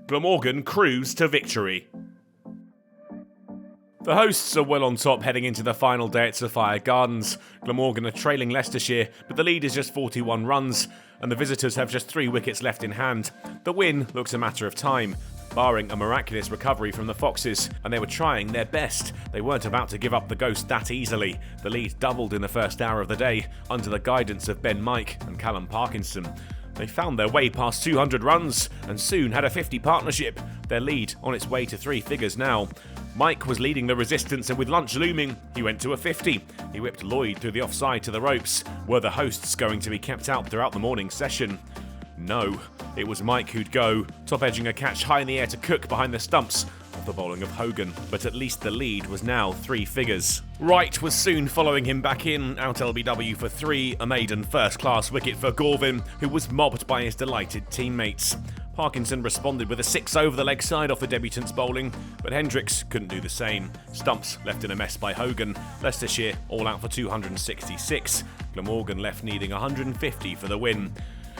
Glamorgan cruised to victory. The hosts are well on top heading into the final day at Sophia Gardens. Glamorgan are trailing Leicestershire, but the lead is just 41 runs, and the visitors have just 3 wickets left in hand. The win looks a matter of time, barring a miraculous recovery from the Foxes, and they were trying their best. They weren't about to give up the ghost that easily. The lead doubled in the first hour of the day, under the guidance of Ben Mike and Callum Parkinson. They found their way past 200 runs, and soon had a 50 partnership, their lead on its way to 3 figures now. Mike was leading the resistance, and with lunch looming, he went to a 50. He whipped Lloyd through the offside to the ropes. Were the hosts going to be kept out throughout the morning session? No, it was Mike who'd go, top-edging a catch high in the air to Cook behind the stumps of the bowling of Hogan, but at least the lead was now 3 figures. Wright was soon following him back in, out LBW for 3, a maiden first-class wicket for Gorvin, who was mobbed by his delighted teammates. Parkinson responded with a 6 over the leg side off the debutant's bowling, but Hendricks couldn't do the same. Stumps left in a mess by Hogan, Leicestershire all out for 266, Glamorgan left needing 150 for the win.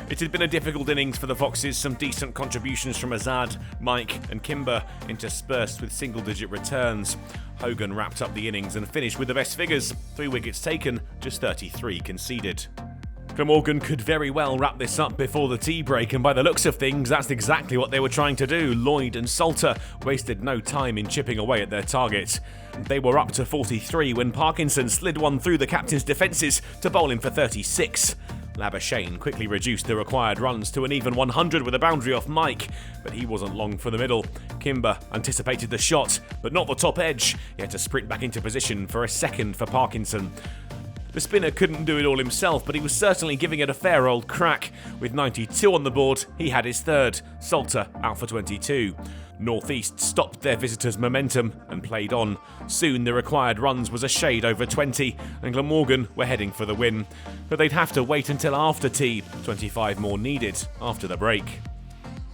It had been a difficult innings for the Foxes, some decent contributions from Azad, Mike and Kimber, interspersed with single-digit returns. Hogan wrapped up the innings and finished with the best figures, 3 wickets taken, just 33 conceded. Glamorgan could very well wrap this up before the tea break, and by the looks of things, that's exactly what they were trying to do. Lloyd and Salter wasted no time in chipping away at their target. They were up to 43 when Parkinson slid one through the captain's defences to bowl him for 36. Labuschagne quickly reduced the required runs to an even 100 with a boundary off Mike, but he wasn't long for the middle. Kimber anticipated the shot, but not the top edge. He had to sprint back into position for a second for Parkinson. The spinner couldn't do it all himself, but he was certainly giving it a fair old crack. With 92 on the board, he had his third. Salter out for 22. North East stopped their visitors' momentum and played on. Soon the required runs was a shade over 20, and Glamorgan were heading for the win. But they'd have to wait until after tea, 25 more needed after the break.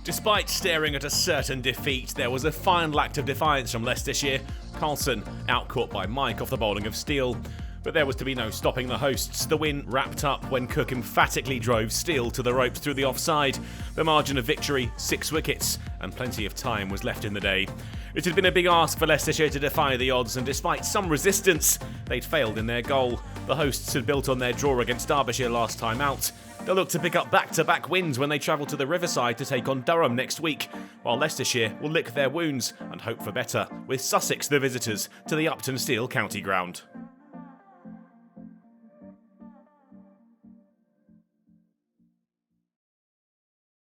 Despite staring at a certain defeat, there was a final act of defiance from Leicestershire. Carlson outcaught by Mike off the bowling of Steele. But there was to be no stopping the hosts. The win wrapped up when Cook emphatically drove Steele to the ropes through the offside. The margin of victory, 6 wickets, and plenty of time was left in the day. It had been a big ask for Leicestershire to defy the odds, and despite some resistance, they'd failed in their goal. The hosts had built on their draw against Derbyshire last time out. They'll look to pick up back-to-back wins when they travel to the Riverside to take on Durham next week, while Leicestershire will lick their wounds and hope for better, with Sussex the visitors to the Upton Steel County Ground.